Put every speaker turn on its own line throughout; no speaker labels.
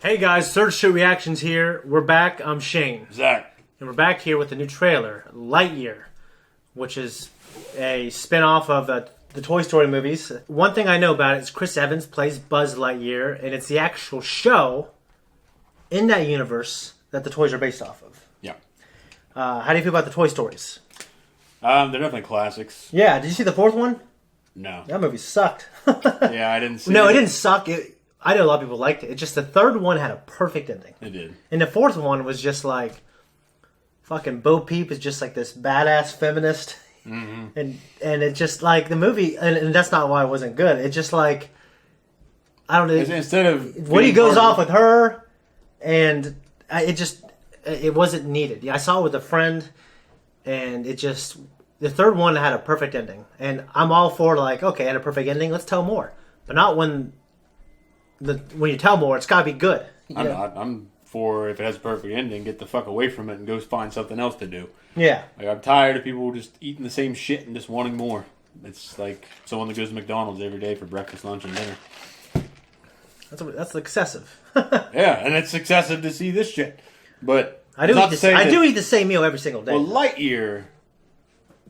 Hey guys, Third Show Reactions here. We're back. I'm Shane.
Zakk.
And we're back here with the new trailer, Lightyear, which is a spin-off of the Toy Story movies. One thing I know about it is Chris Evans plays Buzz Lightyear, and it's the actual show in that universe that the toys are based off of.
Yeah.
How do you feel about the Toy Stories?
They're definitely classics.
Yeah, did you see the fourth one?
No.
That movie sucked.
Yeah, I didn't see
No, it didn't suck. I know a lot of people liked it. It's just the third one had a perfect ending.
It did.
And the fourth one was just like, fucking Bo Peep is just like this badass feminist. Mm-hmm. And it just like the movie, and that's not why it wasn't good. It just like, I don't know.
Instead of
Woody goes off with her, and it wasn't needed. Yeah, I saw it with a friend, and the third one had a perfect ending. And I'm all for like, okay, it had a perfect ending, let's tell more. But not when you tell more, it's got to be good.
I'm not. I'm for if it has a perfect ending, get the fuck away from it and go find something else to do.
Yeah.
Like, I'm tired of people just eating the same shit and just wanting more. It's like someone that goes to McDonald's every day for breakfast, lunch, and dinner.
That's excessive.
Yeah, and it's excessive to see this shit. But
I do eat the same meal every single day.
Well, Lightyear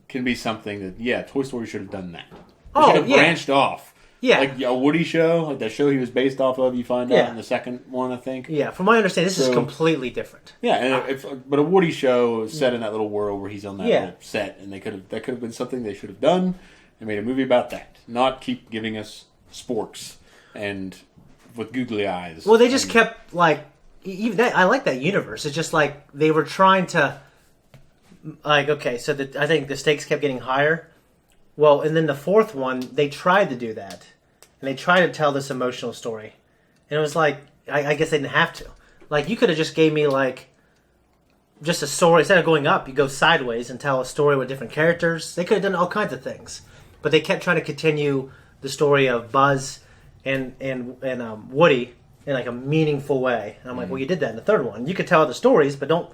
can be something that, yeah, Toy Story should have done that. They
Oh,
should have branched off.
Yeah.
Like a Woody show, like that show he was based off of, you find out in the second one, I think.
Yeah, from my understanding, this is completely different.
Yeah, and but a Woody show set in that little world where he's on that little set, and that could have been something they should have done and made a movie about that. Not keep giving us sporks and with googly eyes.
Well, they just kept, like, even that, I like that universe. It's just like they were trying to, like, okay, so I think the stakes kept getting higher. Well, and then the fourth one, they tried to do that. And they tried to tell this emotional story. And it was like, I guess they didn't have to. Like, you could have just gave me, like, just a story. Instead of going up, you go sideways and tell a story with different characters. They could have done all kinds of things. But they kept trying to continue the story of Buzz and Woody in, like, a meaningful way. And I'm like, well, you did that in the third one. You could tell other stories, but don't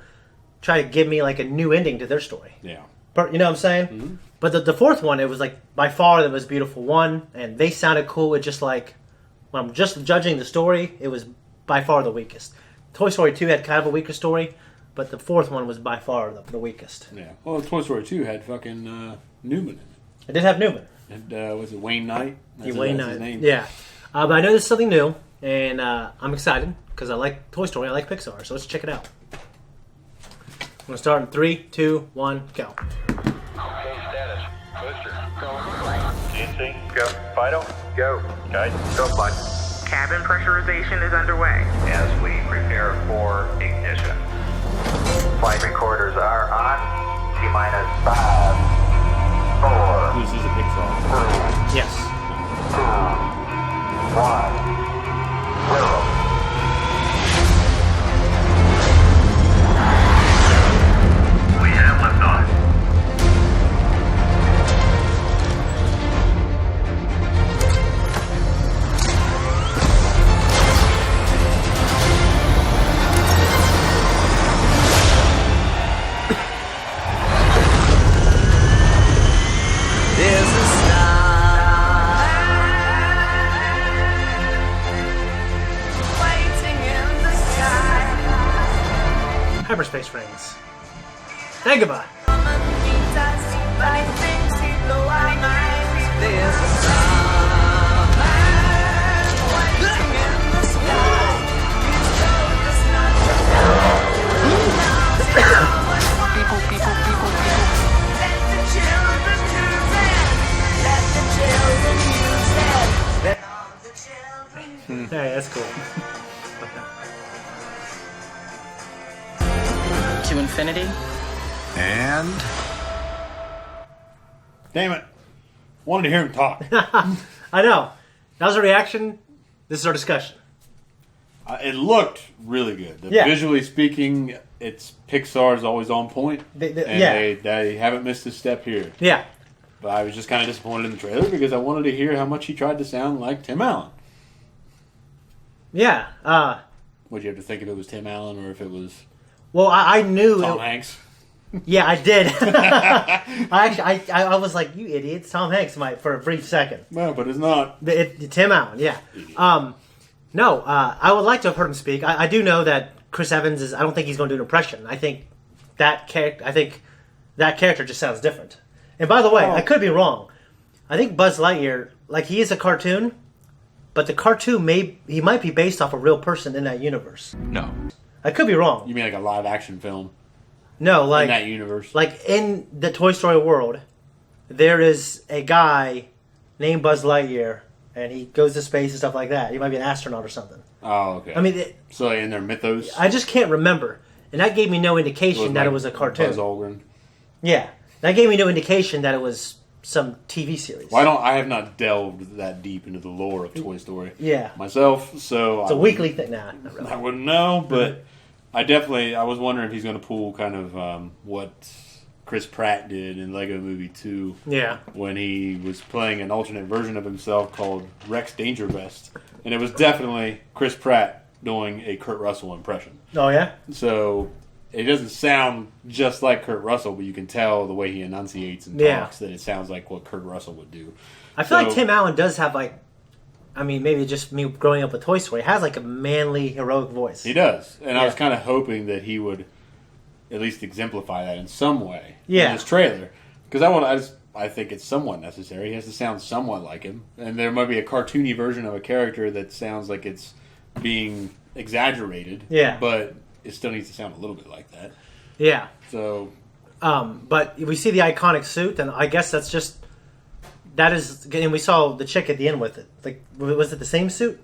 try to give me, like, a new ending to their story.
Yeah.
You know what I'm saying? Mm-hmm. But the fourth one, it was like by far the most beautiful one, and they sounded cool. It just like when I'm just judging the story, it was by far the weakest. Toy Story 2 had kind of a weaker story, but the fourth one was by far the weakest.
Yeah. Well, Toy Story 2 had fucking Newman in it.
It did have Newman.
And was it Wayne Knight?
Wayne Knight.
His name.
Yeah. But I know there's something new, and I'm excited because I like Toy Story. I like Pixar, so let's check it out. I'm gonna start in 3, 2, 1, go.
GNC, go. Fido, go. Guidance, go, bud.
Cabin pressurization is underway.
As we prepare for ignition. Flight recorders are on. T-minus 5, 4,
This is a Pixar.
3,
Yes.
2, 1, 0. We have liftoff.
Hyperspace rings. Say goodbye. Hey, that's cool.
To infinity.
And
Damn it. Wanted to hear him talk.
I know. That was a reaction. This is our discussion.
It looked really good.
Yeah.
Visually speaking, it's Pixar's always on point. They haven't missed a step here.
Yeah.
But I was just kind of disappointed in the trailer because I wanted to hear how much he tried to sound like Tim Allen.
Yeah.
Would you have to think if it was Tim Allen or if it was
Well, I knew.
Tom Hanks?
Yeah, I did. I was like, you idiots. Tom Hanks might for a brief second.
No, but it's not.
Tim Allen, yeah. No, I would like to have heard him speak. I do know that Chris Evans is. I don't think he's going to do an impression. I think that character just sounds different. And by the way, I could be wrong. I think Buzz Lightyear, like he is a cartoon, but the cartoon he might be based off a real person in that universe.
No.
I could be wrong.
You mean like a live action film
No, like
in that universe?
like in the Toy Story world, there is a guy named Buzz Lightyear, and he goes to space and stuff like that. He might be an astronaut or something.
Oh, okay.
I mean,
so in their mythos,
I just can't remember, and that gave me no indication that it was a cartoon.
Buzz Aldrin.
Yeah, that gave me no indication that it was some TV series.
Well, I have not delved that deep into the lore of Toy Story.
Yeah,
Myself, so
it's a weekly thing. Nah, not really.
I wouldn't know, but I was wondering if he's going to pull kind of what Chris Pratt did in Lego Movie 2.
Yeah,
When he was playing an alternate version of himself called Rex Dangervest. And it was definitely Chris Pratt doing a Kurt Russell impression.
Oh yeah.
So it doesn't sound just like Kurt Russell, but you can tell the way he enunciates and talks that it sounds like what Kurt Russell would do.
I feel like Tim Allen does have maybe just me growing up with Toy Story, has like a manly, heroic voice.
He does. And I was kind of hoping that he would at least exemplify that in some way in this trailer. Because I think it's somewhat necessary. He has to sound somewhat like him. And there might be a cartoony version of a character that sounds like it's being exaggerated.
Yeah.
But it still needs to sound a little bit like that.
Yeah.
So...
but we see the iconic suit, and I guess that is, and we saw the chick at the end with it. Like, was it the same suit?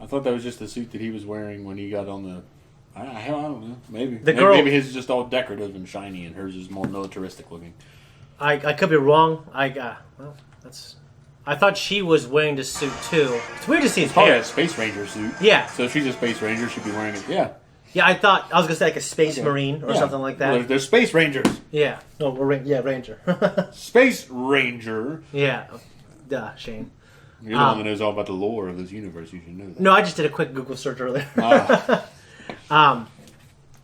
I thought that was just the suit that he was wearing when he got on the... I don't know. Maybe. Maybe his is just all decorative and shiny, and hers is more militaristic looking.
I could be wrong. I thought she was wearing the suit too. It's weird to see his
Probably
hair.
a Space Ranger suit.
Yeah.
So if she's a Space Ranger, she'd be wearing it. Yeah.
Yeah, I was gonna say like a space marine or something like that.
Well, they're Space Rangers.
Yeah. No, Ranger.
Space Ranger.
Yeah. Duh, Shane.
You're the one that knows all about the lore of this universe. You should know that.
No, I just did a quick Google search earlier. And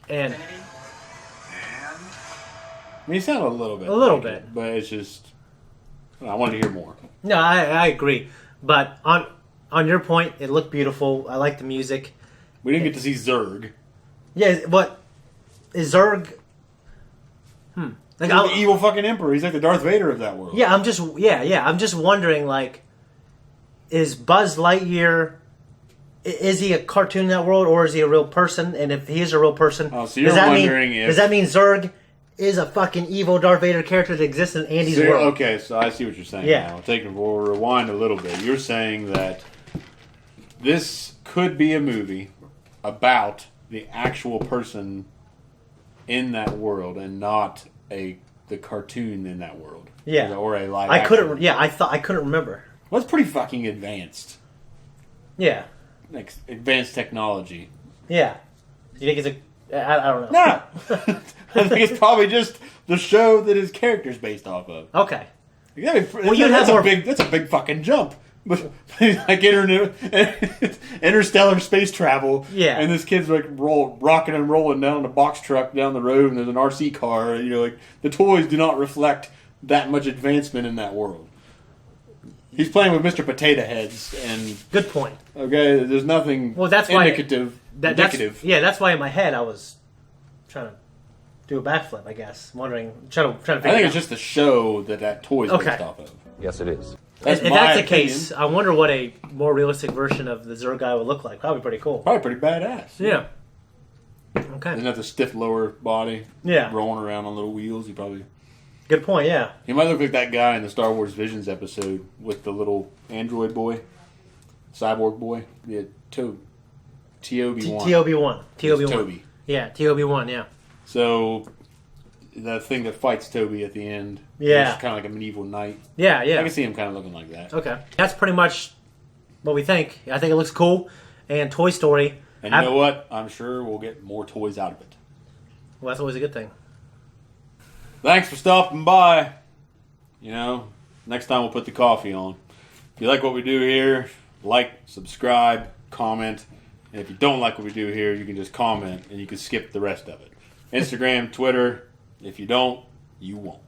I mean, you sound a little bit.
A little bit.
But it's just... I wanted to hear more.
no, I agree. But on your point, it looked beautiful. I like the music.
We didn't get to see Zurg.
Yeah, what is Zurg? Like
He's the evil fucking emperor. He's like the Darth Vader of that world.
Yeah, I'm just wondering, like, is Buzz Lightyear? Is he a cartoon in that world, or is he a real person? And if he is a real person,
so you're wondering if...
does that mean Zurg is a fucking evil Darth Vader character that exists in Andy's world?
Okay, so I see what you're saying now. We'll rewind a little bit. You're saying that this could be a movie about the actual person in that world and not the cartoon in that world.
Yeah.
Or a live
I
action.
couldn't remember.
Well, it's pretty fucking advanced.
Yeah.
Like advanced technology.
Yeah. You think it's I don't know.
No. I think it's probably just the show that his character's based off of.
Okay.
That's a big fucking jump. But like interstellar space travel, and this kid's like rocking and rolling down in a box truck down the road, and there's an RC car. Like the toys do not reflect that much advancement in that world. He's playing with Mr. Potato Heads, and
good point.
Okay, there's nothing.
Well, that's
indicative.
That's why in my head I was trying to do a backflip. I guess trying to figure.
I think it's just the show that toy's based off of.
Yes, it is.
If that's the case, I wonder what a more realistic version of the Zurg guy would look like. Probably pretty cool.
Probably pretty badass.
Yeah. Okay.
Doesn't have the stiff lower body.
Yeah.
Rolling around on little wheels. He probably.
Good point. Yeah.
He might look like that guy in the Star Wars Visions episode with the little android boy, cyborg boy. Yeah, Toby-1.
Toby-1.
Toby.
Yeah, Toby-1. Yeah.
So. The thing that fights Toby at the end.
Yeah.
It's kind of like a medieval knight.
Yeah.
I can see him kind of looking like that.
Okay. That's pretty much what we think. I think it looks cool. And Toy Story.
And you know what? I'm sure we'll get more toys out of it.
Well, that's always a good thing.
Thanks for stopping by. Next time we'll put the coffee on. If you like what we do here, like, subscribe, comment. And if you don't like what we do here, you can just comment and you can skip the rest of it. Instagram, Twitter. If you don't, you won't.